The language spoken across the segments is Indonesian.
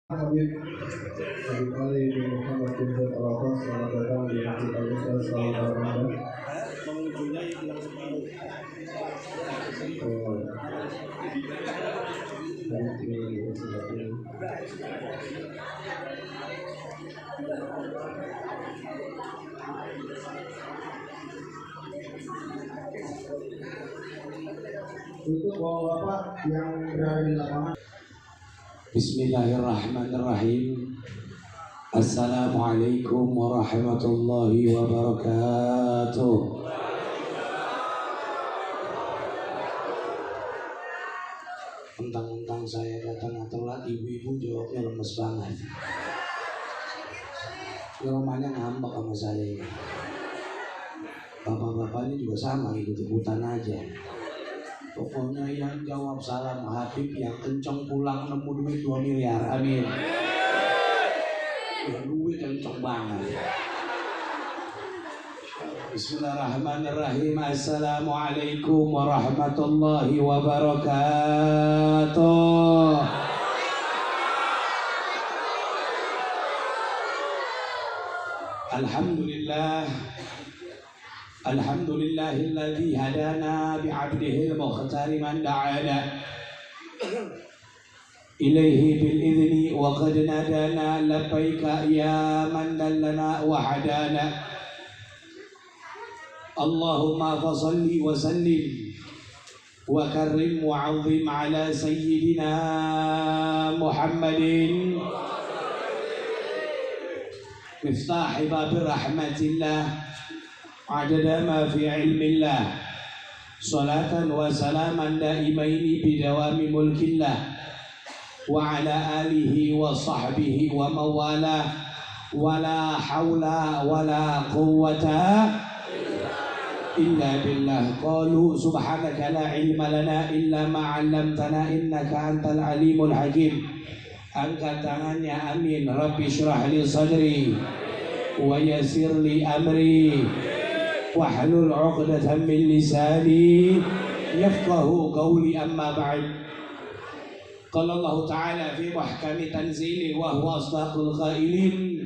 Habib Habib Ali bin Muhammad bin Zaid Al-Abbas, selamat datang di Masjid Al-Azhar Samarinda. Pengunjungnya hilang separuh. Habib tinggal di Masjid ini. Untuk bapak yang berada di lapangan. Bismillahirrahmanirrahim. Assalamualaikum warahmatullahi wabarakatuh. Mentang-mentang saya datang telat, ibu-ibu jawabnya lemes banget. Rumahnya ngambek sama saya. Bapak-bapaknya juga sama, ikut-ikutan aja. Pokoknya yang jawab salam Habib yang kencang pulang nemu duit 2 miliar. Amin. Duit kencang banget. Bismillahirrahmanirrahim. Assalamualaikum warahmatullahi wabarakatuh. Alhamdulillah. Alhamdulillahilladzi hadana bi'abdihi al-mukhtar man da'ana ilaihi bil idzni wa qad nadana labbaika ya man dallana wa hadana. Allahumma fasalli wa sallim wa karrim wa 'azzim ala sayyidina Muhammadin miftahi babir rahmatillah عدد ما في علم الله صلاة وسلاما دائمين بدوام ملك الله وعلى آله وصحبه ومن والاه ولا حول ولا قوة إلا بالله. قالوا سبحانك لا علم لنا إلا ما علمتنا إنك أنت العليم الحكيم. Angkat tangannya, amin. Rabbi syrah li sadri wa yassir li amri wahlul 'uqdatam min lisani yafqahu qawli. Amma ba'd. Qala Allah Ta'ala fi muhkami tanzili wa huwa asdaqul qailin.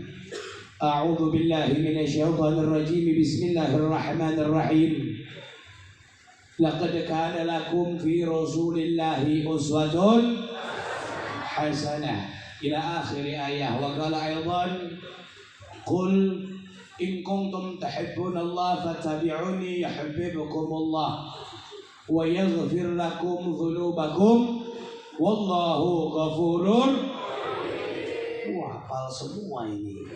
A'udzu billahi minasy syaithanir rajim. Bismillahirrahmanirrahim. Laqad kana lakum fi Rasulillahi uswatun hasanah ila akhir ayah. Wa qala aidan qul in kuntum tuhibbunallah fattabi'uni yuhibbukumullah wa yaghfir lakum dhunubakum wallahu ghafurur. Wah, hafal semua ini.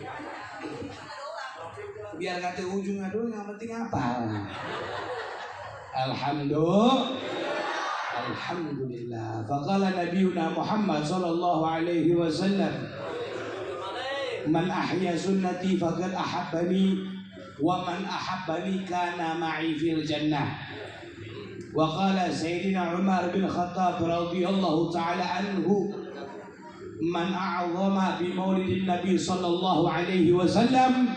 Biar kata ujungnya dulu, yang penting hafal. Alhamdulillah. Faqala nabiyuna Muhammad sallallahu alaihi wasallam, man ahya sunnati faqad ahabbani wa man ahabbani kana ma'i fil jannah. Wa qala Sayyidina Umar bin Khattab radhiyallahu ta'ala anhu, man a'zama bi maulidin nabi sallallahu alaihi wasallam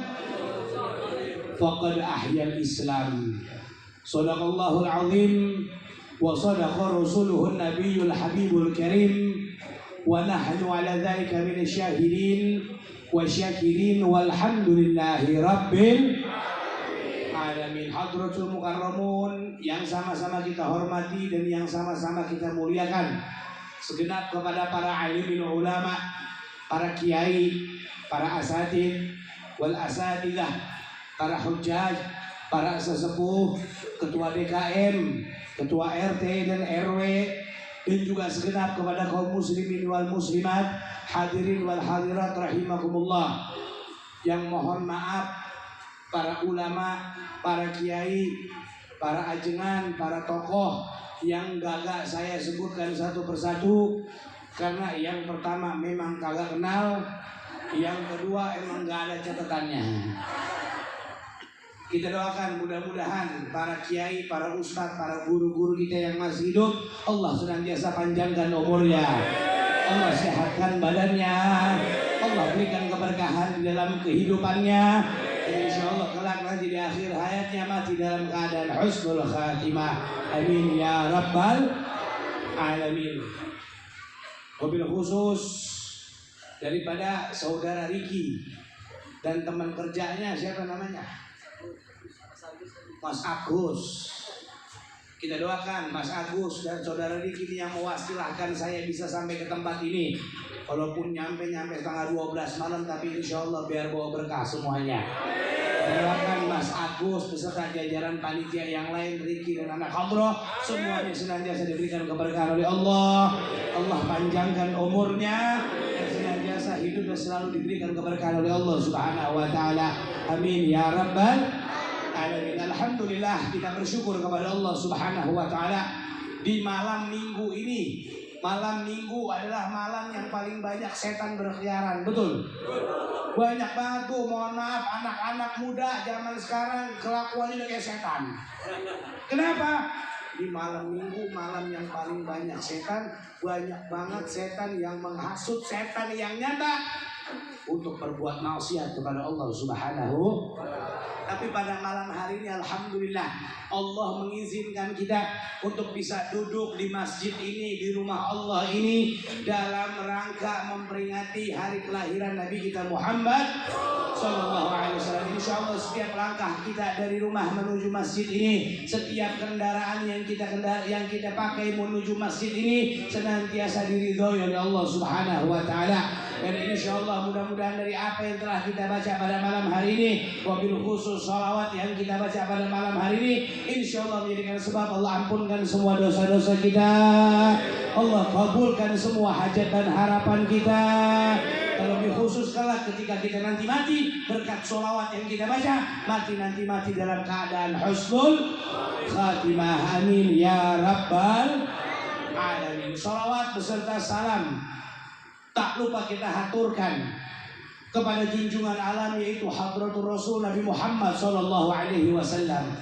faqad ahya al-islam. Sadaqallahul azim wa sadaqa rasuluhun nabiyul habibul karim wa nahnu ala dhalika minasy syahidin wa syakirin walhamdulillahi rabbil alamin. Hadratul mukarramun yang sama-sama kita hormati dan yang sama-sama kita muliakan, segenap kepada para alim ulama, para kiai, para asatid wal asatidah, para hujjaj, para sesepuh, ketua DKM, ketua RT dan RW, dan juga segenap kepada kaum muslimin wal muslimat, hadirin wal hadirat rahimakumullah. Yang mohon maaf para ulama, para kiai, para ajengan, para tokoh yang gagak saya sebutkan satu persatu, karena yang pertama memang kagak kenal, yang kedua emang gak ada catatannya. Kita doakan mudah-mudahan para kiai, para ustadz, para guru-guru kita yang masih hidup, Allah senantiasa panjangkan umurnya, Allah sehatkan badannya, Allah berikan keberkahan di dalam kehidupannya, dan insya Allah kelak nanti di akhir hayatnya mati dalam keadaan husnul khatimah. Amin ya rabbal alamin. Wabil khusus daripada saudara Riki dan teman kerjanya siapa namanya? Mas Agus. Kita doakan Mas Agus dan saudara Riki yang mewasilahkan saya bisa sampai ke tempat ini. Walaupun nyampe setengah 12 malam, tapi insya Allah biar bawa berkah semuanya. Doakan Mas Agus beserta jajaran panitia yang lain, Riki dan anak Hadroh, semuanya senantiasa diberikan keberkahan oleh Allah. Allah panjangkan umurnya dan senantiasa hidup dan selalu diberikan keberkahan oleh Allah Subhanahu wa taala. Amin ya rabbal alamin. Alhamdulillah, kita bersyukur kepada Allah Subhanahu wa taala di malam Minggu ini. Malam Minggu adalah malam yang paling banyak setan berkeliaran, betul? Banyak banget tuh, mohon maaf, anak-anak muda zaman sekarang kelakuannya udah kayak setan. Kenapa? Di malam Minggu, malam yang paling banyak setan, banyak banget setan yang menghasut, setan yang nyata untuk berbuat maksiat kepada Allah Subhanahu. Tapi pada malam hari ini alhamdulillah Allah mengizinkan kita untuk bisa duduk di masjid ini, di rumah Allah ini, dalam rangka memperingati hari kelahiran Nabi kita Muhammad Sallallahu Alaihi Wasallam. Insya Allah setiap langkah kita dari rumah menuju masjid ini, setiap kendaraan yang kita pakai menuju masjid ini senantiasa diridhoi oleh Allah Subhanahu Wa Taala. Dan insya Allah mudah-mudahan dari apa yang telah kita baca pada malam hari ini, wabil khusus sholawat yang kita baca pada malam hari ini, insya Allah menjadikan sebab Allah ampunkan semua dosa-dosa kita, Allah kabulkan semua hajat dan harapan kita. Terlebih khusus kelak ketika kita nanti mati, berkat sholawat yang kita baca, mati dalam keadaan husnul khatimah. Amin ya rabbal alamin. Sholawat beserta salam tak lupa kita haturkan kepada junjungan alam, yaitu Hadratur Rasul Nabi Muhammad Sallallahu Alaihi Wasallam.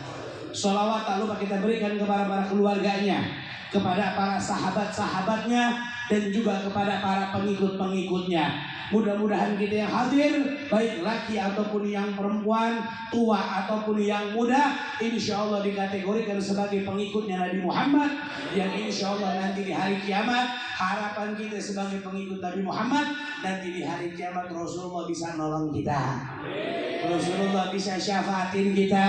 Sholawat tak lupa kita berikan kepada para keluarganya, kepada para sahabat-sahabatnya, dan juga kepada para pengikut-pengikutnya. Mudah-mudahan kita yang hadir, baik laki ataupun yang perempuan, tua ataupun yang muda, insya Allah dikategorikan sebagai pengikutnya Nabi Muhammad, yang insya Allah nanti di hari kiamat, harapan kita sebagai pengikut Nabi Muhammad, nanti di hari kiamat Rasulullah bisa nolong kita, Rasulullah bisa syafaatin kita,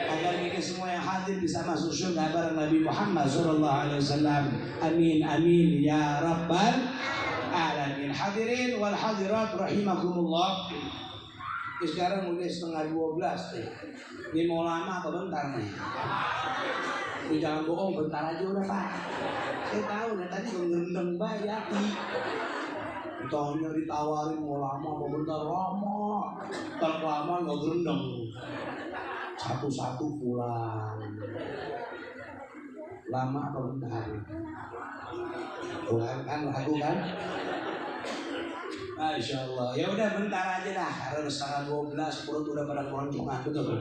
agar kita semua yang hadir bisa masuk surga bareng Nabi Muhammad Sallallahu Alaihi Wasallam. Amin amin ya rabbal alamin. Hadirin wal hadirat rahimakumullah. Sekarang udah setengah 12 nih. Ini mau lama apa bentar nih? Jangan bohong, bentar aja udah Pak. Saya tahu dari tadi ngerendeng banyak nih. Tanya ditawarin mau lama apa bentar, lama. Ntar lama nggak gerendeng. Satu-satu pulang. Lama apa bentar? Pulang kan, lagu kan? Masya Allah. Ya udah bentar aja dah. Karena setengah 12 perut udah pada keroncongan, betul.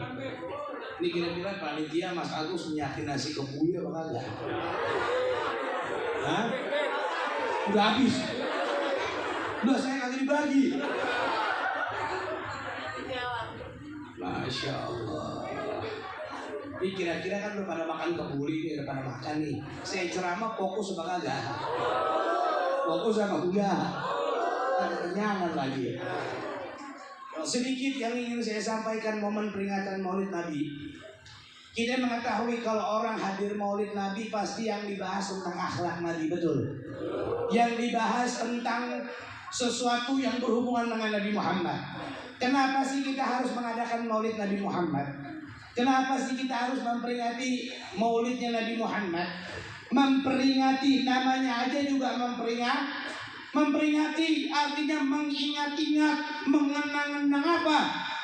Ini kira-kira panitia Mas Agus nyiapin nasi kebuli apa kagak? Hah? Udah habis. Udah saya kagak dibagi. Masya Allah. Ini kira-kira kan udah pada makan kebuli nih, udah pada makan nih. Saya ceramah fokus apa kagak? Fokus apa enggak? Kenyangan lagi. Sedikit yang ingin saya sampaikan momen peringatan Maulid Nabi. Kita mengetahui kalau orang hadir Maulid Nabi pasti yang dibahas tentang akhlak Nabi, betul. Yang dibahas tentang sesuatu yang berhubungan dengan Nabi Muhammad. Kenapa sih kita harus mengadakan Maulid Nabi Muhammad? Kenapa sih kita harus memperingati Maulidnya Nabi Muhammad? Memperingati, namanya aja juga memperingati artinya mengingat-ingat, mengenang-enang apa?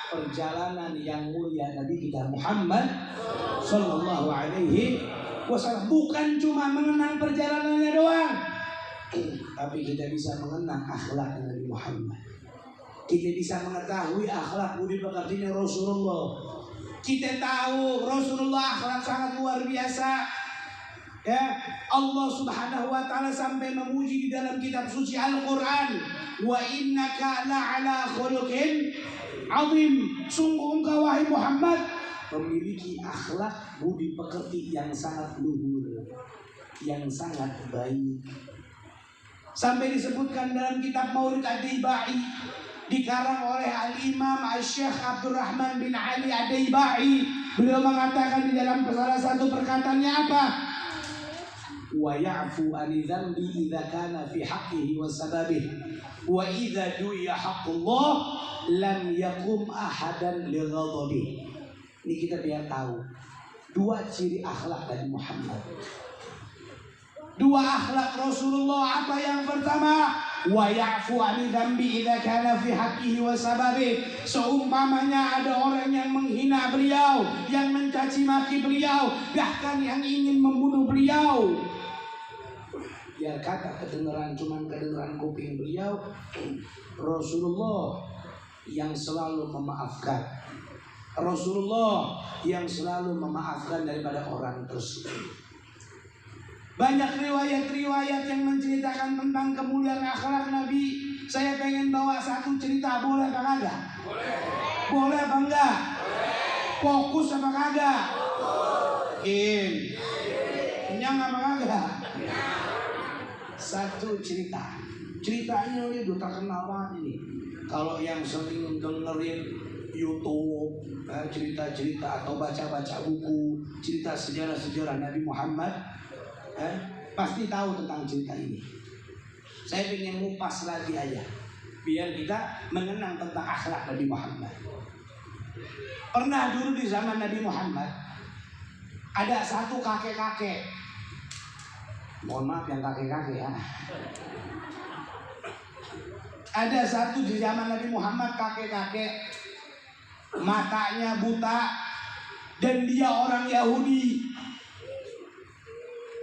Perjalanan yang mulia Nabi kita Muhammad Sallallahu Alaihi Wasallam. Bukan cuma mengenang perjalanannya doang, tapi kita bisa mengenang akhlak Nabi Muhammad. Kita bisa mengetahui akhlak budi pekertinya Rasulullah. Kita tahu Rasulullah akhlak sangat luar biasa. Ya, Allah Subhanahu wa taala sampai memuji di dalam kitab suci Al-Qur'an, wa innaka la'ala khuluqin azim. Sungguh engkau wahai Muhammad memiliki akhlak budi pekerti yang sangat luhur, yang sangat baik. Sampai disebutkan dalam kitab Maulid Ad-Daibai, dikarang oleh Al-Imam Al-Syekh Abdurrahman bin Ali Ad-Daibai. Beliau mengatakan di dalam salah satu perkataannya apa? Wa ya'fu 'ani dzambi idza kana fi haqqihi wa sababihi wa idza du'iya haqqullah lam yakum ahadan li ghadabihi. Ini kita biar tahu dua ciri akhlak dari Muhammad. Dua akhlak Rasulullah apa yang pertama? Wa ya'fu 'ani dzambi idza kana fi haqqihi wa sababi. Seumpamanya ada orang yang menghina beliau, yang mencaci maki beliau, bahkan yang ingin membunuh beliau. Biar kata kedengaran cuman kedengaran kuping beliau, Rasulullah yang selalu memaafkan. Rasulullah yang selalu memaafkan daripada orang tersebut. Banyak riwayat-riwayat yang menceritakan tentang kemuliaan akhlak Nabi. Saya pengen bawa satu cerita, boleh apa kagak? Boleh apa enggak? Fokus apa kagak? Kenyang apa kagak? Satu cerita. Ceritanya ini udah terkenal banget ini. Kalau yang sering dengerin YouTube, cerita-cerita atau baca-baca buku, cerita sejarah-sejarah Nabi Muhammad, pasti tahu tentang cerita ini. Saya ingin ngupas lagi aja, biar kita mengenang tentang akhlak Nabi Muhammad. Pernah dulu di zaman Nabi Muhammad ada satu kakek-kakek. Mohon maaf yang kakek-kakek ya. Ada satu di zaman Nabi Muhammad kakek-kakek, matanya buta dan dia orang Yahudi.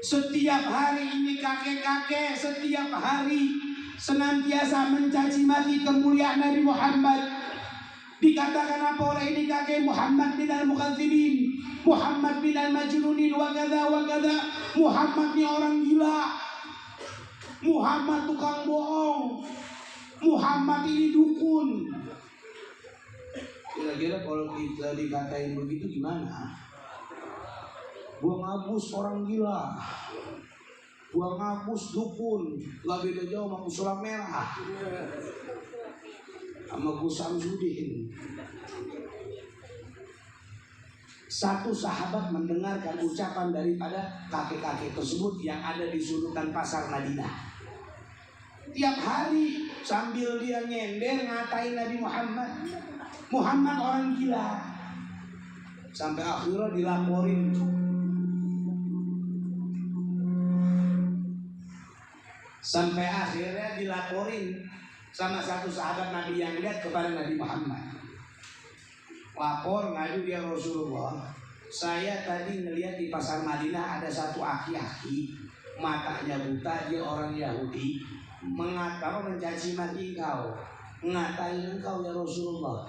Setiap hari ini kakek-kakek setiap hari senantiasa mencaci maki kemuliaan Nabi Muhammad. Dikatakan apa oleh ini kakek? Muhammad bin al-Mukadzibin, Muhammad bin al-Majnunin, wa kadza wa kadza. Muhammad ini orang gila, Muhammad tukang bohong, Muhammad ini dukun. Kira-kira kalau kita dikatain begitu gimana? Gua ngabus orang gila, gua ngabus dukun, gak beda jauh sama Sulap Merah, sama Gus Samsudin. Satu sahabat mendengarkan ucapan daripada kakek-kakek tersebut yang ada di sudutan pasar Madinah. Tiap hari sambil dia nyender ngatain Nabi Muhammad, Muhammad orang gila. Sampai akhirnya dilaporin. Sampai akhirnya dilaporin sama satu sahabat Nabi yang lihat kepada Nabi Muhammad. Lapor ngadu dia Rasulullah, saya tadi ngelihat di pasar Madinah ada satu aki-aki, matanya buta, dia orang Yahudi, mencaci maki engkau, ngatain engkau ya Rasulullah.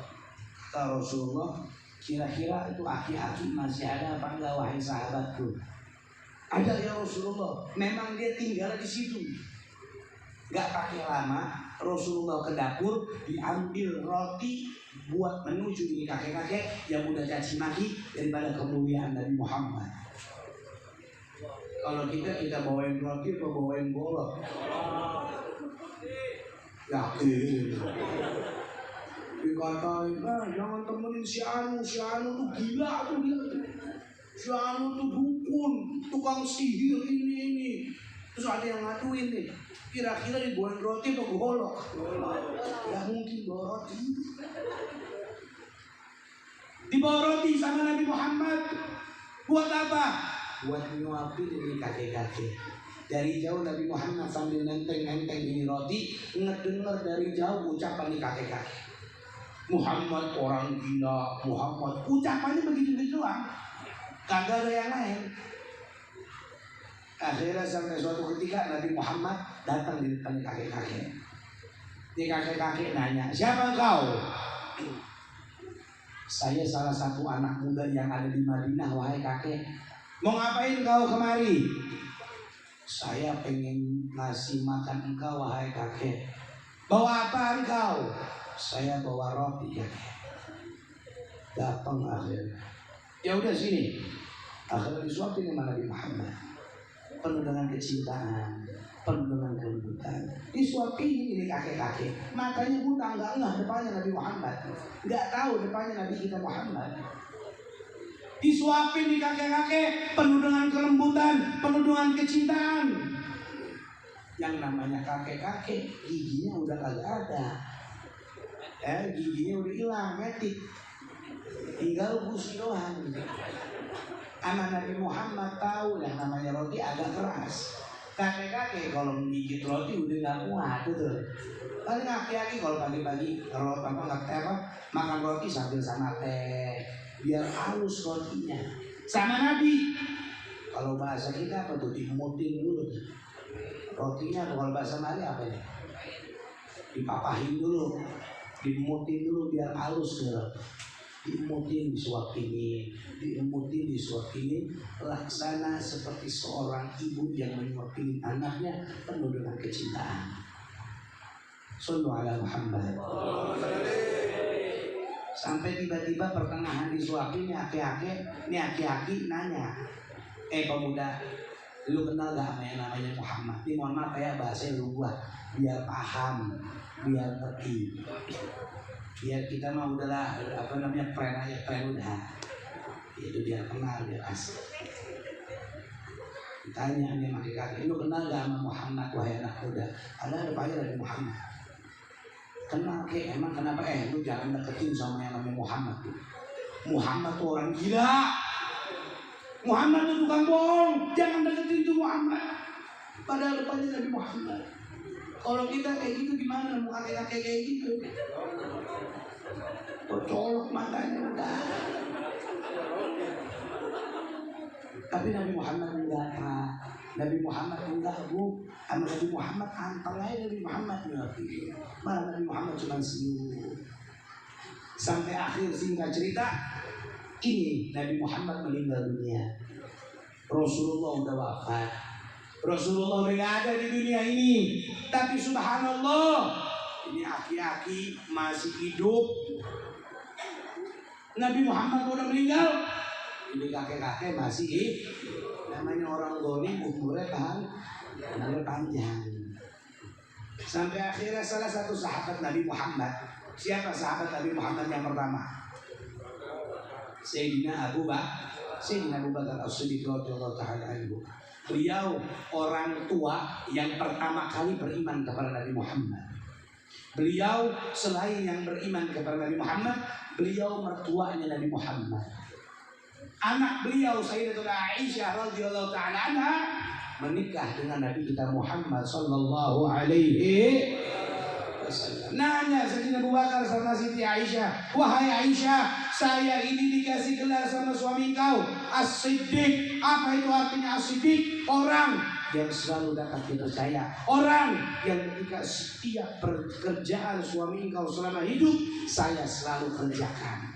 Kata Rasulullah, kira-kira itu aki-aki masih ada apa enggak wahai sahabatku? Ada ya Rasulullah, memang dia tinggal di situ. Gak pakai lama Rasulullah ke dapur, diambil roti buat menuju ini kakek-kakek yang udah caci maki daripada kemuliaan Nabi Muhammad. Kalau kita bawain roti atau bawain golok? Yakin. Dikatain, jangan temenin si Anu tuh gila tuh dia. Si Anu tuh dukun, tukang sihir ini. Terus ada yang ngaduin nih, kira-kira dibawain roti atau golok? Ya mungkin bawa roti. Dibawa roti sama Nabi Muhammad. Buat apa? Buat nyuapin ini kakek-kakek. Dari jauh Nabi Muhammad sambil nenteng-nenteng ini roti, ngedenger dari jauh ucapan ini kakek-kakek. Muhammad orang gila, Muhammad. Ucapannya begitu-begitu doang, kagak ada yang lain. Akhirnya sampai suatu ketika Nabi Muhammad datang di depan kakek-kakek. Ini kakek-kakek nanya, siapa engkau? Saya salah satu anak muda yang ada di Madinah, wahai kakek. Mau ngapain kau kemari? Saya pengen ngasih makan engkau, wahai kakek. Bawa apa engkau? Saya bawa roti, kakek. Datang akhirnya. Ya udah sini. Akhirnya disuapin sama Nabi Muhammad. Penuh dengan kecintaan. penuh dengan kelembutan. Disuapin ini kakek-kakek, matanya buta, nggak ngeh depannya Nabi Muhammad, nggak tahu depannya Nabi kita Muhammad. Disuapin di kakek-kakek, penuh dengan kelembutan, penuh dengan kecintaan. Yang namanya kakek-kakek, giginya udah kagak ada, giginya udah hilang, metik, tinggal gusi doang. Anak Nabi Muhammad tahu yang namanya roti agak keras. Kakek-kakek kalau menggigit roti udah nggak kuat betul. Paling aki-aki kalau pagi-pagi makan roti sambil sama teh, biar halus rotinya. Sama Nabi, kalau bahasa kita apa tuh, dimutin dulu rotinya. Kalau bahasa Mali apa ya, dipapahin dulu, dimutin dulu biar halus gitu. Dimutin, disuapinin, laksana seperti seorang ibu yang menyuapin anaknya penuh dengan kecintaan. Sallu ala Muhammad. Sampai tiba-tiba pertengahan disuapin, ini aki-aki nanya, pemuda, lu kenal gak sama yang namanya Muhammad? Ini mohon maaf ya bahasa lu gua, biar paham, biar ngerti. Biar kita mah udahlah friend udah. Itu biar kenal, biar asik. Ditanya nih sama kakek, lu kenal gak sama Muhammad wahai anak muda? Ada depannya dari Muhammad. Kenal kek, emang kenapa? Lu jangan deketin sama yang namanya Muhammad. Muhammad tuh orang gila. Muhammad tuh tukang bohong. Jangan deketin tuh Muhammad. Padahal depannya Nabi Muhammad. Kalau kita kayak gitu gimana? Mau kakek-kakek kayak gitu? Colok matanya udah. Tapi Nabi Muhammad enggak, Pak. Nabi Muhammad enggak, Bu. Nabi Muhammad anteng aja Nabi Muhammad ngerti. Malah Nabi Muhammad cuma senyum. Sampai akhir singkat cerita, ini Nabi Muhammad meninggal dunia. Rasulullah udah wafat. Rasulullah udah gak ada di dunia ini. Tapi subhanallah, ini aki-aki masih hidup. Nabi Muhammad udah meninggal, ini kakek-kakek masih hidup. Namanya orang dolim umurnya panjang. Sampai akhirnya salah satu sahabat Nabi Muhammad. Siapa sahabat Nabi Muhammad yang pertama? Sayyidina Abu Bakar As-Siddiq radhiyallahu ta'ala anhu. Beliau orang tua yang pertama kali beriman kepada Nabi Muhammad. Beliau selain yang beriman kepada Nabi Muhammad, beliau mertuanya Nabi Muhammad. Anak beliau Sayyidatuna Aisyah radhiyallahu ta'ala anha menikah dengan Nabi kita Muhammad sallallahu alaihi wasallam. Nanya Sayyidina Abu Bakar sama Siti Aisyah, wahai Aisyah, saya ini dikasih gelar sama suami kau As-Siddiq. Apa itu artinya As-Siddiq? Orang yang selalu dapat dipercaya, orang yang ketika setiap pekerjaan suami engkau selama hidup saya selalu kerjakan.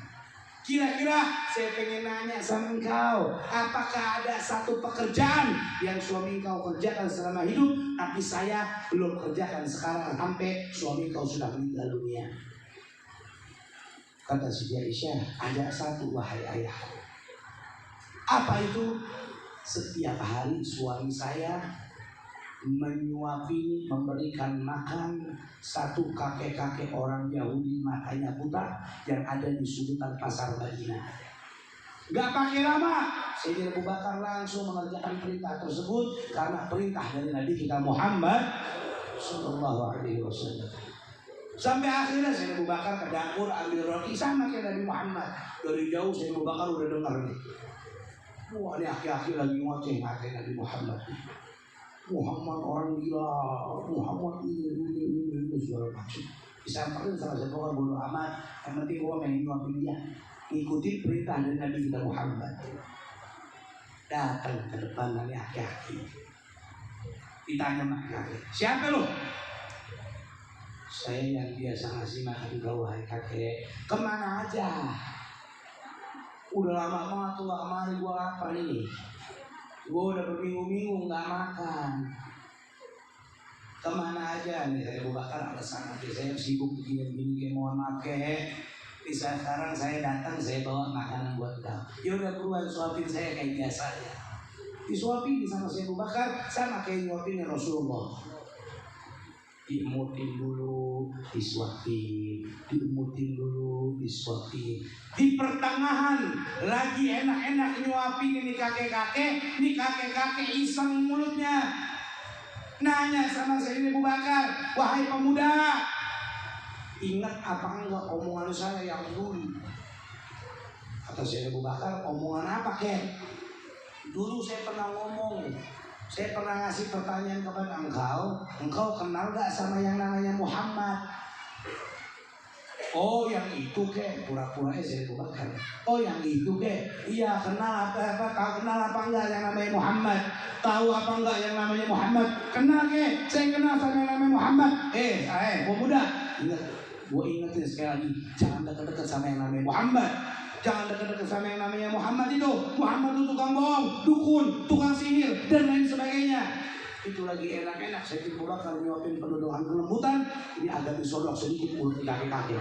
Kira-kira saya pengen nanya sama engkau, apakah ada satu pekerjaan yang suami engkau kerjakan selama hidup tapi saya belum kerjakan sekarang sampai suami engkau sudah meninggal dunia? Kata Siti Aisyah, ada satu wahai ayah. Apa itu? Setiap hari suami saya menyuapi, memberikan makan satu kakek-kakek orang Yahudi matanya buta yang ada di sudutan pasar Madinah. Gak pakai lama, Sayyidina Abu Bakar langsung mengerjakan perintah tersebut karena perintah dari Nabi kita Muhammad sallallahu alaihi wasallam. Sampai akhirnya Sayyidina Abu Bakar ke dapur ambil roti sama kayak Nabi Muhammad. Dari jauh Sayyidina Abu Bakar udah dengar nih. Wah, ini aki-aki lagi ngoceh ngatain Nabi Muhammad. Muhammad orang gila, Muhammad ini segala macam. Disamperin sama siapa orang bodoh amat. Yang penting gua main nyuapin dia. Ikutin perintah dari Nabi kita Muhammad. Datang ke depan dari aki-aki. Ditanya sama aki-aki, siapa lo? Saya yang biasa ngasih makan kau wahai kakek. Kemana aja? Udah lama banget tuh gak mari gua lapar ini. Gua udah berminggu-minggu gak makan. Kemana aja nih? Saya Abu Bakar alasan nanti saya sibuk begini-begini kayak mohon maaf kek. Bisa sekarang saya datang saya bawa makanan buat kau. Ya udah buruan suapin saya kayak biasanya. Disuapin sama Sayyidina Abu Bakar sama kayak nyuapinnya Rasulullah. Diumutin dulu, disuapin, diumutin dulu, disuapin. Di pertengahan lagi enak-enak nyuapin ini kakek-kakek iseng mulutnya. Nanya sama Sayyidina Abu Bakar, wahai pemuda, ingat apa enggak omongan saya yang dulu? Kata Sayyidina Abu Bakar, omongan apa kek? Dulu saya pernah ngomong, saya pernah ngasih pertanyaan kepada engkau kenal gak sama yang namanya Muhammad? Oh yang itu kek, pura-puranya saya Bakar. Oh yang itu kek, iya kenal apa tahu kenal apa enggak yang namanya Muhammad? Tahu apa enggak yang namanya Muhammad? Kenal kek, saya kenal sama yang namanya Muhammad. Pemuda, ingat, gua ingetin sekali lagi, jangan dekat-dekat sama yang namanya Muhammad. Jangan dekat-dekat sama yang namanya Muhammad itu. Muhammad itu tukang bohong, dukun, tukang sihir, dan lain sebagainya. Itu lagi enak-enak saya Abu Bakar nyuapin penuh dengan kelembutan. Ini agak disodok sedikit mulut kaki-kaki.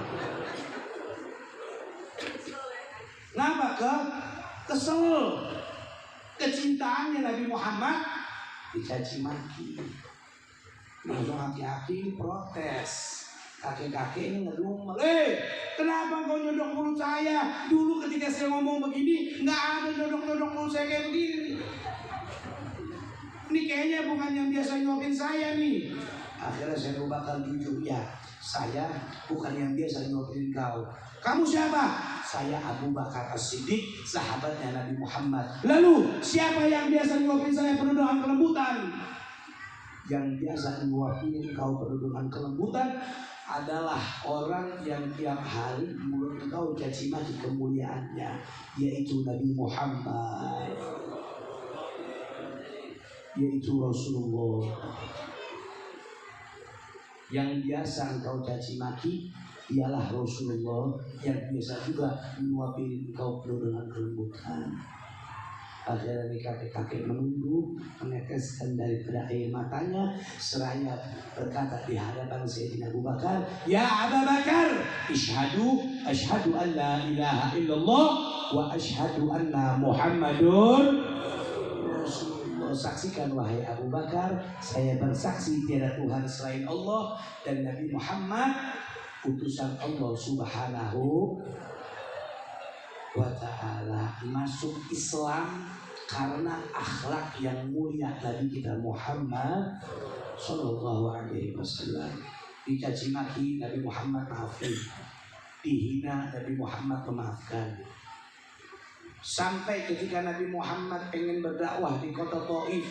Kenapa? Kesel. Kecintaannya Nabi Muhammad dicaci maki. Langsung hati-hati protes. Kakek-kakek ini ngedumel, kenapa kau nyodok mulut saya? Dulu ketika saya ngomong begini, nggak ada nyodok-nyodok mulut saya kayak begini. Ini kayaknya bukan yang biasa nyuapin saya nih. Akhirnya saya bakal jujur, ya saya bukan yang biasa nyuapin kau. Kamu siapa? Saya Abu Bakar As-Siddiq, sahabatnya Nabi Muhammad. Lalu siapa yang biasa nyuapin saya penuh dengan kelembutan? Yang biasa nyuapin kau penuh dengan kelembutan adalah orang yang tiap hari mulut engkau caci maki kemuliaannya, yaitu Nabi Muhammad, yaitu Rasulullah. Yang biasa engkau caci maki ialah Rasulullah, yang biasa juga menyuapi engkau penuh dengan kelembutan. Akhirnya kakek-kakek menunduk, meneteskan daripada air matanya, seraya berkata di hadapan Sayyidina Abu Bakar, ya Abu Bakar, ashhadu an la ilaha illallah wa ashhadu anna Muhammadun Rasulullah. Saksikan wahai Abu Bakar, saya bersaksi tiada Tuhan selain Allah dan Nabi Muhammad utusan Allah Subhanahu wa ta'ala. Masuk Islam karena akhlak yang mulia Nabi kita Muhammad sallallahu alaihi wasallam. Dicaci maki Nabi Muhammad maafin, dihina Nabi Muhammad memaafkan. Sampai ketika Nabi Muhammad pengen berdakwah di kota Taif,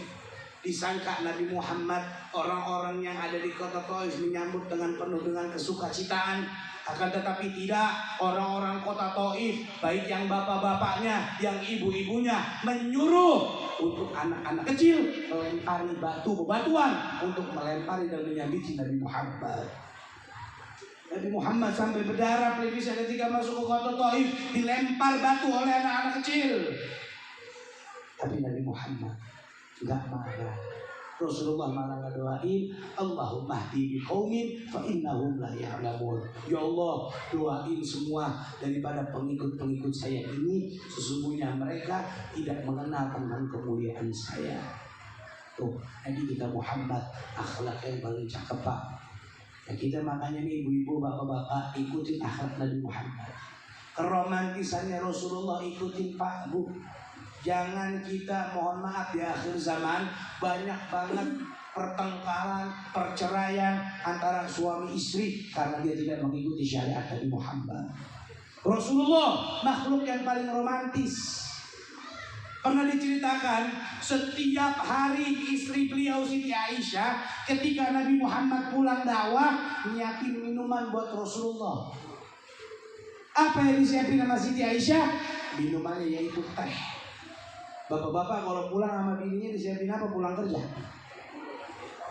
disangka Nabi Muhammad, orang-orang yang ada di kota Taif menyambut dengan penuh dengan kesukacitaan. Akan tetapi tidak, orang-orang kota Taif, baik yang bapak-bapaknya, yang ibu-ibunya, menyuruh untuk anak-anak kecil melempari bebatuan untuk melempari dan menyambiti Nabi Muhammad. Nabi Muhammad sampai berdarah pelipis ketika masuk ke kota Taif, dilempar batu oleh anak-anak kecil. Tapi Nabi Muhammad enggak marah. Rasulullah malah ngedoain, Allahumma hdi biqaumin fa innahum la ya'lamun. Ya Allah, doain semua daripada pengikut-pengikut saya ini, sesungguhnya mereka tidak mengenal tentang kemuliaan saya. Tuh, Nabi kita Muhammad akhlak yang paling cakep, Pak. Ya, kita makanya nih ibu-ibu, bapak-bapak, ikutin akhlak Nabi Muhammad. Keromantisannya Rasulullah ikutin, Pak, Bu. Jangan kita, mohon maaf, di akhir zaman banyak banget pertengkaran, perceraian antara suami istri karena dia tidak mengikuti syariat Nabi Muhammad. Rasulullah makhluk yang paling romantis. Pernah diceritakan setiap hari istri beliau Siti Aisyah ketika Nabi Muhammad pulang dakwah nyiapin minuman buat Rasulullah. Apa yang disiapin sama Siti Aisyah? Minumannya yaitu teh. Bapak-bapak kalau pulang sama bininya disiapin apa pulang kerja?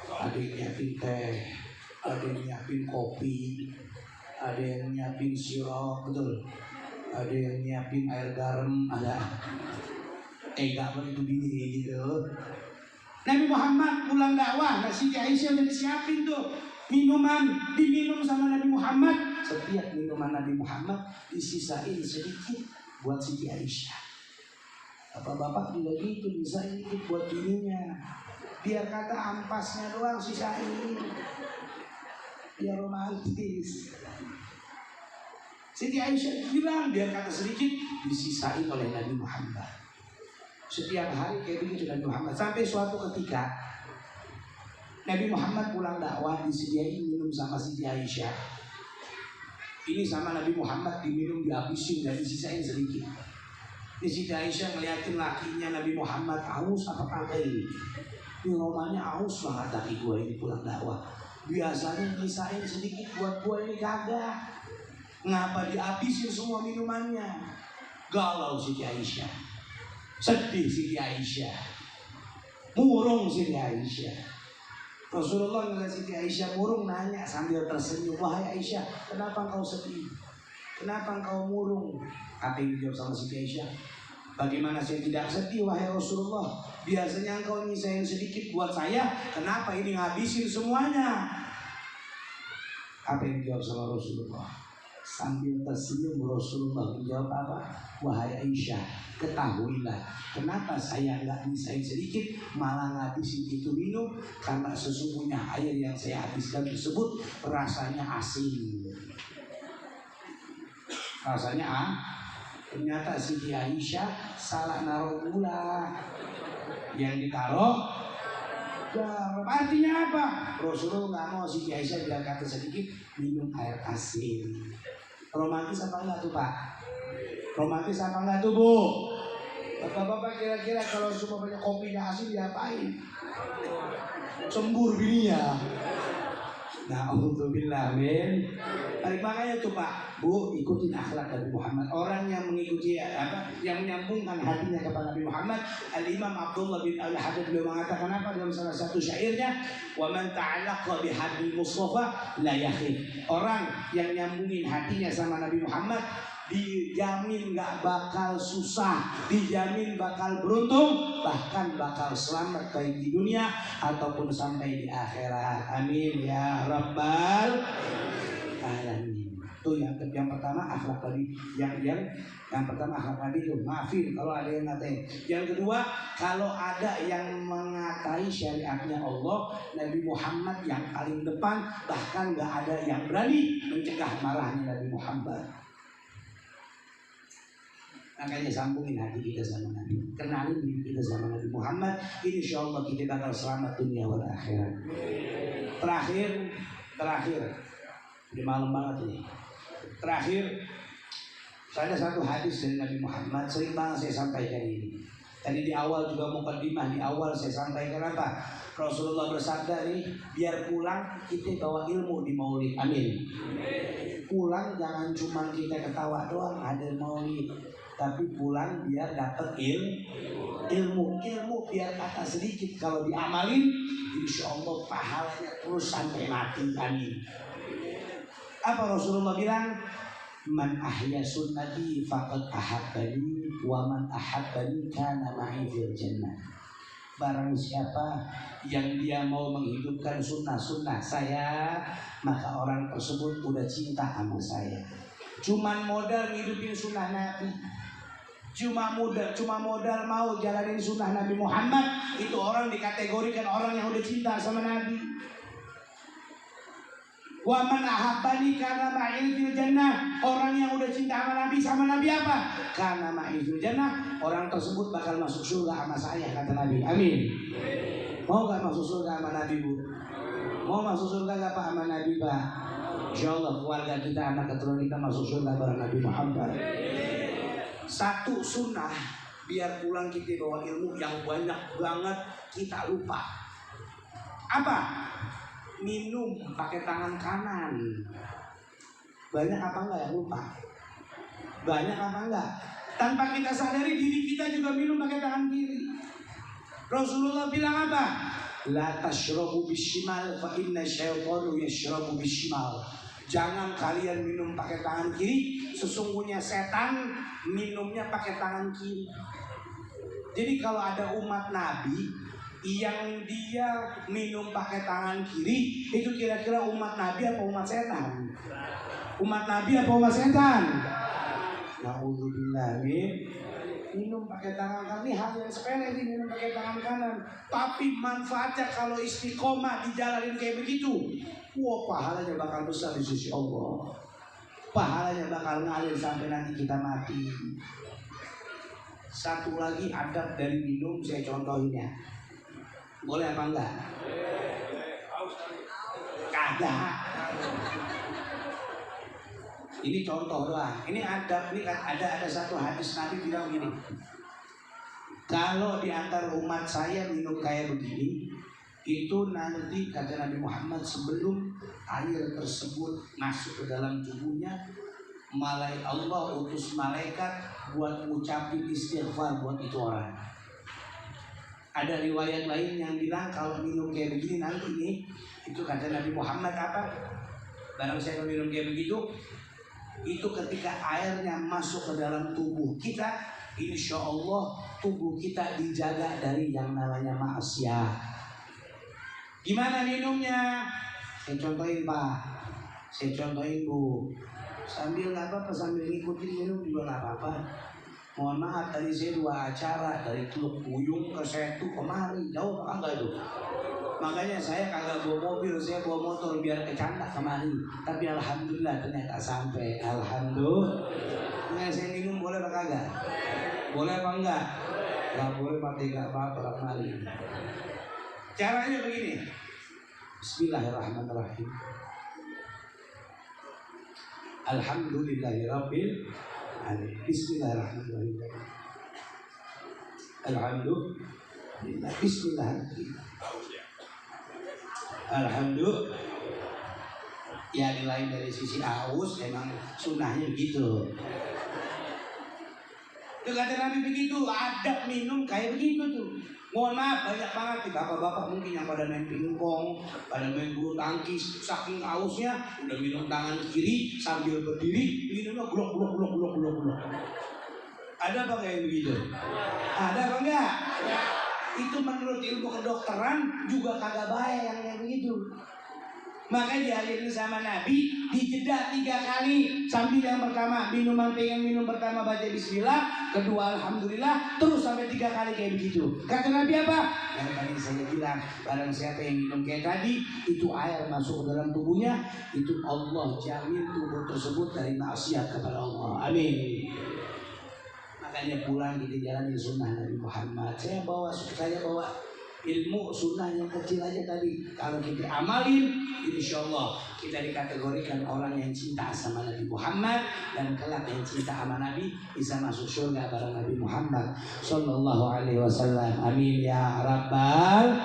Ada yang nyiapin teh, ada yang nyiapin kopi, ada yang nyiapin sirup, betul. Ada yang nyiapin air garam, ada. Enggak begitu bini gitu. Nabi Muhammad pulang dakwah, Siti Aisyah udah disiapin tuh minuman, diminum sama Nabi Muhammad. Setiap minuman Nabi Muhammad disisain sedikit buat Siti Aisyah. Bapak juga gitu, bisa ikut buat bininya. Biar kata ampasnya doang sisain. Biar romantis. Siti Aisyah bilang biar kata sedikit disisain oleh Nabi Muhammad. Setiap hari kayak begitu Nabi Muhammad. Sampai suatu ketika Nabi Muhammad pulang dakwah disediain minum sama Siti Aisyah. Ini sama Nabi Muhammad diminum dihabisin dan disisain sedikit. Ini Siti Aisyah ngeliatin lakinya Nabi Muhammad haus apa kagak ini. Ini romannya haus banget laki gue ini pulang dakwah. Biasanya nyisain sedikit buat gue ini kagak. Ngapa dihabisin semua minumannya? Galau Siti Aisyah. Sedih Siti Aisyah. Murung Siti Aisyah. Rasulullah ngeliat Siti Aisyah murung nanya sambil tersenyum, wahai Aisyah, kenapa engkau sedih? Kenapa engkau murung? Apa yang dijawab sama Siti Aisyah? Bagaimana saya tidak sedih wahai Rasulullah? Biasanya engkau nyisain sedikit buat saya, kenapa ini ngabisin semuanya? Apa yang dijawab sama Rasulullah? Sambil tersenyum Rasulullah menjawab apa? Wahai Aisyah, ketahuilah kenapa saya nggak nyisain sedikit malah ngabisin itu minum, karena sesungguhnya air yang saya habiskan tersebut rasanya asin. Rasanya ternyata Siti Aisyah salah naruh gula, yang ditaruh garam. Artinya apa? Rasulullah nggak mau Siti Aisyah bilang kata sedikit minum air asin. Romantis apa enggak tuh Pak? Romantis apa enggak tuh Bu? Bapak-bapak kira-kira kalau semua banyak kopinya asin diapain? Cembur bininya. Na'udzubillah min. Makanya tuh Pak, Bu, ikutin akhlak Nabi Muhammad. Orang yang mengikuti yang menyambungkan hatinya kepada Nabi Muhammad. Al-Imam Abdullah bin Al-Hadid beliau mengatakan apa dalam salah satu syairnya? Wa man ta'allaqa bihabil Mustafa la yakhif. Orang yang nyambungin hatinya sama Nabi Muhammad dijamin gak bakal susah, dijamin bakal beruntung, bahkan bakal selamat baik di dunia ataupun sampai di akhirat. Amin ya rabbal alamin. Itu yang pertama akhlak tadi, yang pertama akhlak tadi itu maafin kalau ada yang ngatain. Yang kedua, kalau ada yang mengatai syariatnya Allah, Nabi Muhammad yang paling depan, bahkan gak ada yang berani mencegah marahnya Nabi Muhammad. Makanya sambungin hati kita sama Nabi, kenalin diri kita sama Nabi Muhammad. Insya Allah kita bakal selamat dunia dan akhirat. Terakhir, di malam banget ini. Terakhir, ada satu hadis dari Nabi Muhammad sering banget saya sampaikan ini. Tadi di awal juga mukadimah di awal saya sampaikan apa? Rasulullah bersabda nih, biar pulang kita bawa ilmu di Maulid. Amin. Pulang jangan cuma kita ketawa doang ada Maulid. Tapi pulang biar dapat ilmu biar kata sedikit kalau diamalin insya Allah pahalanya terus sampai mati. Amin. Apa Rasulullah bilang? Man ahya sunnati faqad ahabbani wa man ahabbani kana ma'i fil jannah. Barang siapa yang dia mau menghidupkan sunnah saya, maka orang tersebut udah cinta sama saya. Cuman modal ngidupin sunnah Nabi, cuma modal mau jalanin sunnah Nabi Muhammad, itu orang dikategorikan orang yang udah cinta sama Nabi. Wa man ahabbani kana ma'i fil jannah. Orang yang udah cinta sama Nabi apa? Kana ma'i fil jannah. Orang tersebut bakal masuk surga sama saya kata Nabi. Amin. Mau gak masuk surga sama Nabi Bu? Mau masuk surga gak Pak sama Nabi Pak? Insyaallah keluarga kita, anak keturunan kita masuk surga bareng Nabi Muhammad. Satu sunnah biar pulang kita bawa ilmu yang banyak banget kita lupa. Apa? Minum pakai tangan kanan. Banyak apa enggak yang lupa? Banyak apa enggak? Tanpa kita sadari diri kita juga minum pakai tangan kiri. Rasulullah bilang apa? La tashrabu bishimal fa inna syaitanu yashrabu bishimal. Jangan kalian minum pakai tangan kiri, sesungguhnya setan minumnya pakai tangan kiri. Jadi kalau ada umat Nabi yang dia minum pakai tangan kiri, itu kira-kira umat Nabi apa umat setan? Umat Nabi apa umat setan? Na'udzubillah min minum pakai tangan kanan ini hal yang sepele, ini minum pakai tangan kanan. Tapi manfaatnya kalau istiqomah dijalanin kayak begitu, wah pahalanya bakal besar di sisi Allah. Pahalanya bakal ngalir sampai nanti kita mati. Satu lagi adab dari minum saya contohin ya. Boleh apa enggak? Kagak. Ini contoh doang. Ini adab, ini ada satu hadis Nabi bilang gini. Kalau di antara umat saya minum kayak begini, itu nanti kata Nabi Muhammad sebelum air tersebut masuk ke dalam tubuhnya, Allah utus malaikat buat ngucapin istighfar buat itu orang. Ada riwayat lain yang bilang kalau minum kayak begini nanti nih, itu kata Nabi Muhammad apa? Barang saya minum kayak begitu, itu ketika airnya masuk ke dalam tubuh kita, insya Allah tubuh kita dijaga dari yang namanya maksiat. Gimana minumnya? Saya contohin Pak, saya contohin Bu. Sambil nggak apa-apa, sambil ngikutin minum juga nggak apa-apa. Mohon maaf tadi saya 2 acara dari Teluk Buyung ke Setu kemari, jauh apa enggak itu? Makanya saya kagak bawa mobil, saya bawa motor biar kecanda kemari. Tapi alhamdulillah ternyata sampai. Alhamdulillah. Nah, saya minum boleh apa kagak? Boleh apa enggak? Enggak boleh pakai enggak apa-apa kemari. Caranya begini. Bismillahirrahmanirrahim. Alhamdulillahirabbil alamin. Bismillahirrahmanirrahim. Alhamdulillah. Bismillahirrahmanirrahim. Alhamdulillah. Ya nilai dari sisi aus emang sunnahnya begitu. Itu kata Nabi begitu, adab minum kayak begitu tuh. Mohon maaf banyak banget nih bapak-bapak mungkin yang pada main pingpong, pada main bulu tangkis, saking ausnya udah minum tangan kiri sambil berdiri minumnya glok. Ada apa kayak begitu? Ada apa enggak? Itu menurut ilmu kedokteran juga kagak baik yang kayak begitu. Makanya diajarin sama Nabi dijeda 3 kali. Sambil yang pertama pengen minum pertama baca bismillah, kedua alhamdulillah, terus sampai 3 kali kayak begitu. Kata Nabi apa? Yang tadi saya bilang, barang siapa yang minum kayak tadi, itu air masuk ke dalam tubuhnya, itu Allah jamin tubuh tersebut dari maksiat kepada Allah. Amin. Makanya pulang kita jalanin sunnah Nabi Muhammad. Saya bawa ilmu sunnah yang kecil aja tadi. Kalau kita amalin, insya Allah kita dikategorikan orang yang cinta sama Nabi Muhammad, dan kelak yang cinta sama Nabi bisa masuk surga bareng Nabi Muhammad Sallallahu Alaihi Wasallam. Amin ya Rabbal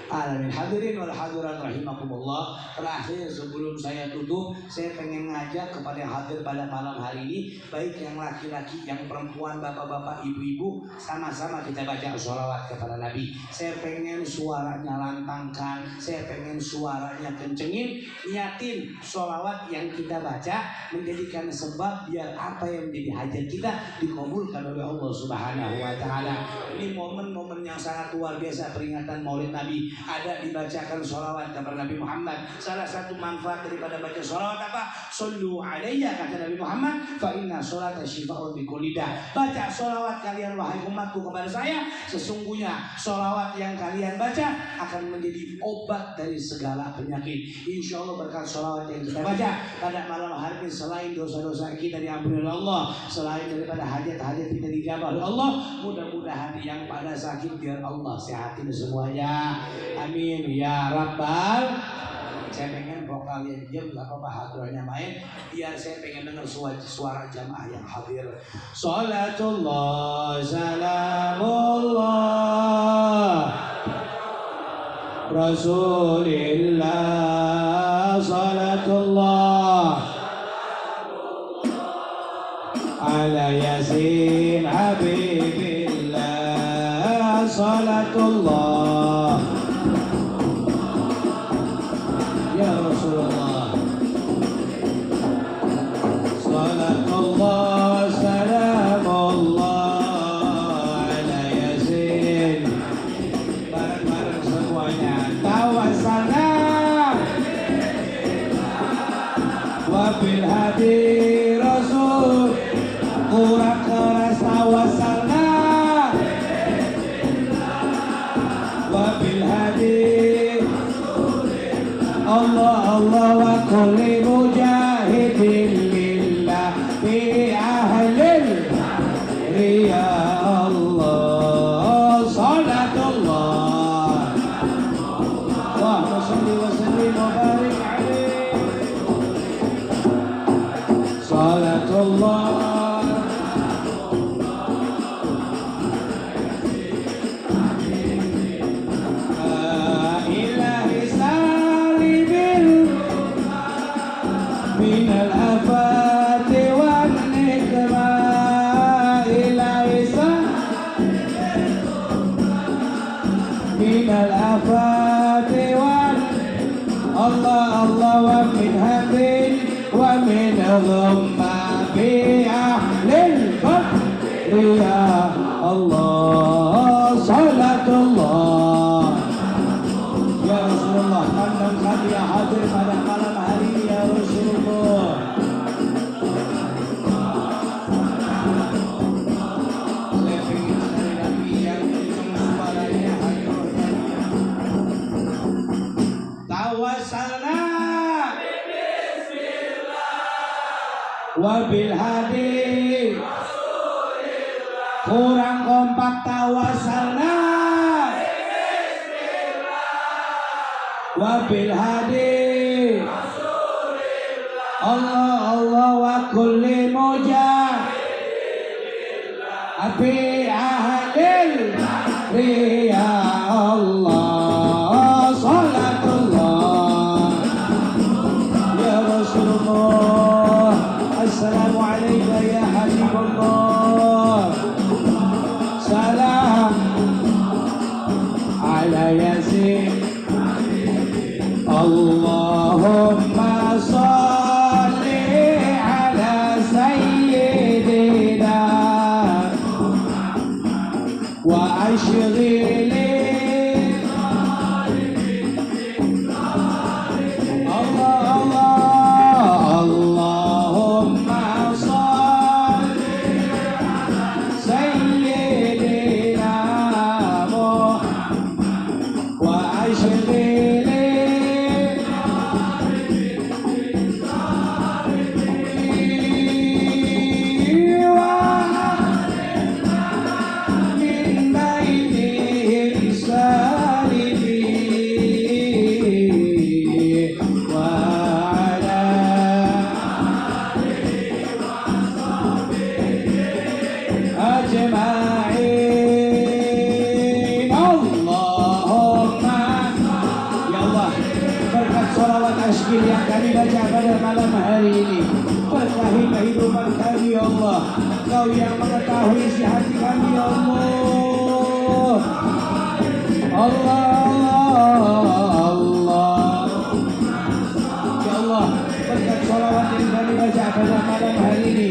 Alamin. Hadirin wal hadirat rahimakumullah. Terakhir sebelum saya tutup, saya pengen ngajak kepada yang hadir pada malam hari ini, baik yang laki-laki, yang perempuan, bapak-bapak, ibu-ibu, sama-sama kita baca sholawat kepada Nabi. Saya pengen suaranya lantangkan, saya pengen suaranya kencengin. Niatin sholawat yang kita baca menjadikan sebab biar apa yang menjadi hajat kita dikabulkan oleh Allah Subhanahu wa Ta'ala. Ini momen-momen yang sangat luar biasa, peringatan Maulid Nabi. Ada dibacakan sholawat kepada Nabi Muhammad. Salah satu manfaat daripada baca sholawat apa? Sallu alayya, kata Nabi Muhammad, fa inna sholata syifa'un bikulli da. Baca sholawat kalian wahai umatku kepada saya, sesungguhnya sholawat yang kalian baca akan menjadi obat dari segala penyakit. Insya Allah berkat sholawat yang kita baca pada malam hari ini, selain dosa-dosa kita diampuni oleh Allah, selain daripada hajat-hajat kita dijabah oleh Allah, mudah-mudahan yang pada sakit biar Allah sehatin semuanya. Amin ya Rabbal. Saya pengen vokalnya diam, gak apa-apa hadrohnya main, biar saya pengen dengar suara jamaah yang hadir. Salatullah salamullah Rasulillah, salatullah ala yasin habibillah, salatullah ya Rasulullah, salatullah salamullah ala yasin. Bareng-bareng semuanya, tawassalna wabil hadi rasul, kurang keras tawassalna وبالهدي الله الله وكل مجاهد لله في أهل الرياء الله صلاة الله اللهم صل وسلم وبارك عليه صلاة الله من الآفات والنكمة إلهي من الآفات الله الله ومن هم ومن غمة بأهل الفقر يا الله صلاة الله ya Rasulullah, pandang kami yang hadir pada malam hari ini ya Rasulullah. Saya ingin sekali lagi yang suaranya hadir. Tawassalna wabil hadi kurang kompak tawassalna wabil hadi Allah Allah wa kulli mujahidin abi ahlil riya Allah salatullah ya Rasulullah assalamu alayka ya Habibullah salam ala yasin Allahumma salli ala sayyidina wa ashghili Allah Allah Allahumma salli ala sayyidina wa ashghili yang kami baca pada malam hari ini berkahi kehidupan kami ya Allah Kau yang mengetahui isi hati kami ya Allah Allah Allah ya Allah berkat sholawat yang kami baca pada malam hari ini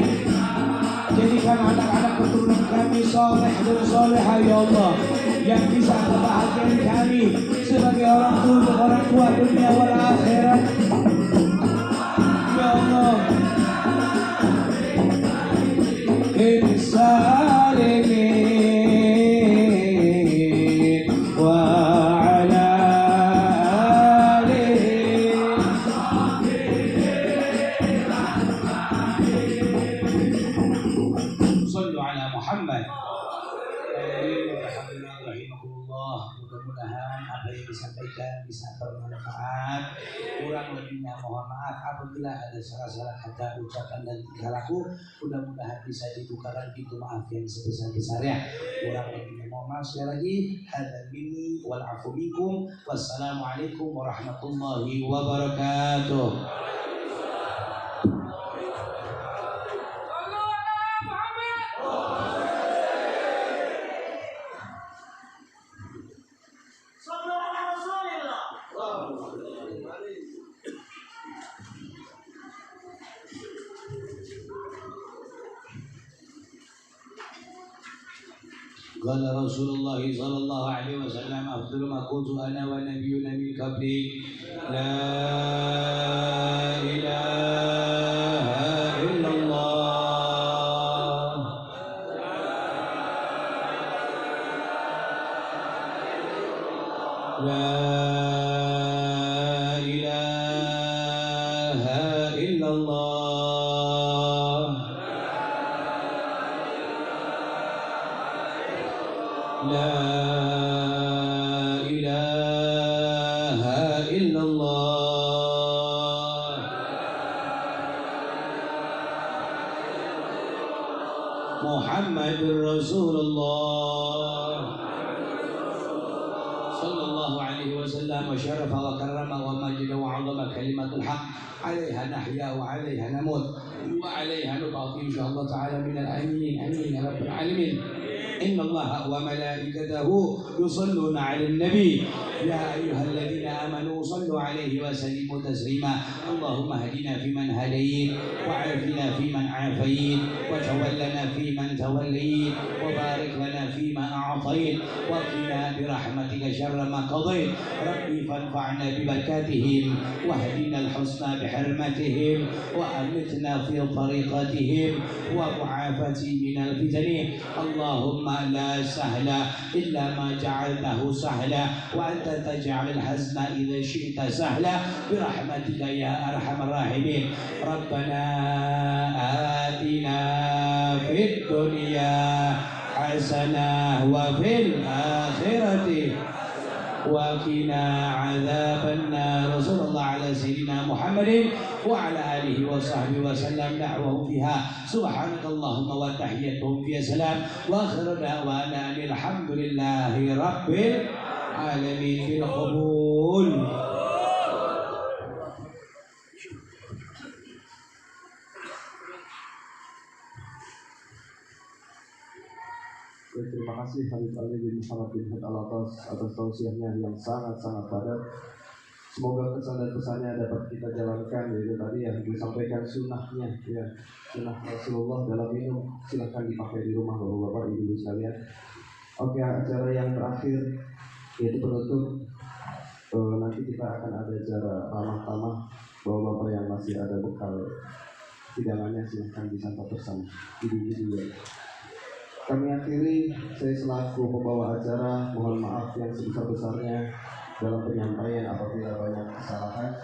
jadikan anak-anak keturunan kami soleh dan soleha ya Allah yang bisa membahagiakan kami sebagai orang tua dunia wal akhirat ya Allah insalimin wa ala alihi sallu ala Muhammad. Mudah-mudahan apa yang disampaikan bisa bermanfaat. Kurang lebihnya mohon maaf apabila ada salah-salah kata, ucapan dan tingkah laku. Mudah-mudahan bisa dibukakan pintu maaf yang sebesar-besarnya. Kurang lebihnya mohon maaf sekali lagi. Hadzal minni wal afu minkum. Wassalamualaikum warahmatullahi wabarakatuh. قال رسول الله صلى الله عليه وسلم أفضل ما قلت أنا والنبيون من قبلي لا إله إلا الله لا لا إله إلا الله لا إله إلا الله محمد رسول الله صلى الله عليه وسلم وشرف وكرم ومجد وعظم كلمة الحق عليها نحيا وعليها نموت وعليها نبعث إن شاء الله تعالى من الآمنين آمين يا رب العالمين إن الله وملائكته يصلون على النبي يا أيها الذين آمنوا صلوا عليه وسلموا تسليما اللهم اهدنا فيمن هديت وعافنا فيمن عافيت وتولنا فيمن توليت وبارك لنا فيما أعطيت وقنا برحمتك شر ما قضيت ربي فانفعنا ببركاتهم واهدنا الحسنى بحرمتهم وأمتنا في طريقتهم ومعافاتي من الفتن اللهم لا سهل إلا ما جعلته سهلا وأنت تجعل الحزن إذا شئت سهلا برحمتك يا أرحم الراحمين ربنا آتنا في الدنيا حسنة وفي الآخرة وقنا عذاب النار صلى الله على سيدنا محمد وعلى آله وصحبه وسلم دعوهم فيها سبحانك اللهم وتحيتهم فيها سلام وآخر دعوانا أن الحمد لله رب العالمين بالقبول. Terima kasih Habib Ali bin Muhammad bin Hud Al-Atas atas tausiahnya yang sangat-sangat padat. Semoga pesan dan pesannya dapat kita jalankan, yaitu tadi yang disampaikan sunnahnya, ya, sunnah Rasulullah dalam minum silahkan dipakai di rumah bapak-bapak ibu-ibu sekalian. Oke, acara yang terakhir yaitu penutup. Nanti kita akan ada acara ramah tamah bapak-bapak yang masih ada bekal hidangannya silahkan disantap bersama ibu-ibu ya. Kami akhiri, saya selaku pembawa acara mohon maaf yang sebesar-besarnya dalam penyampaian apabila banyak kesalahan.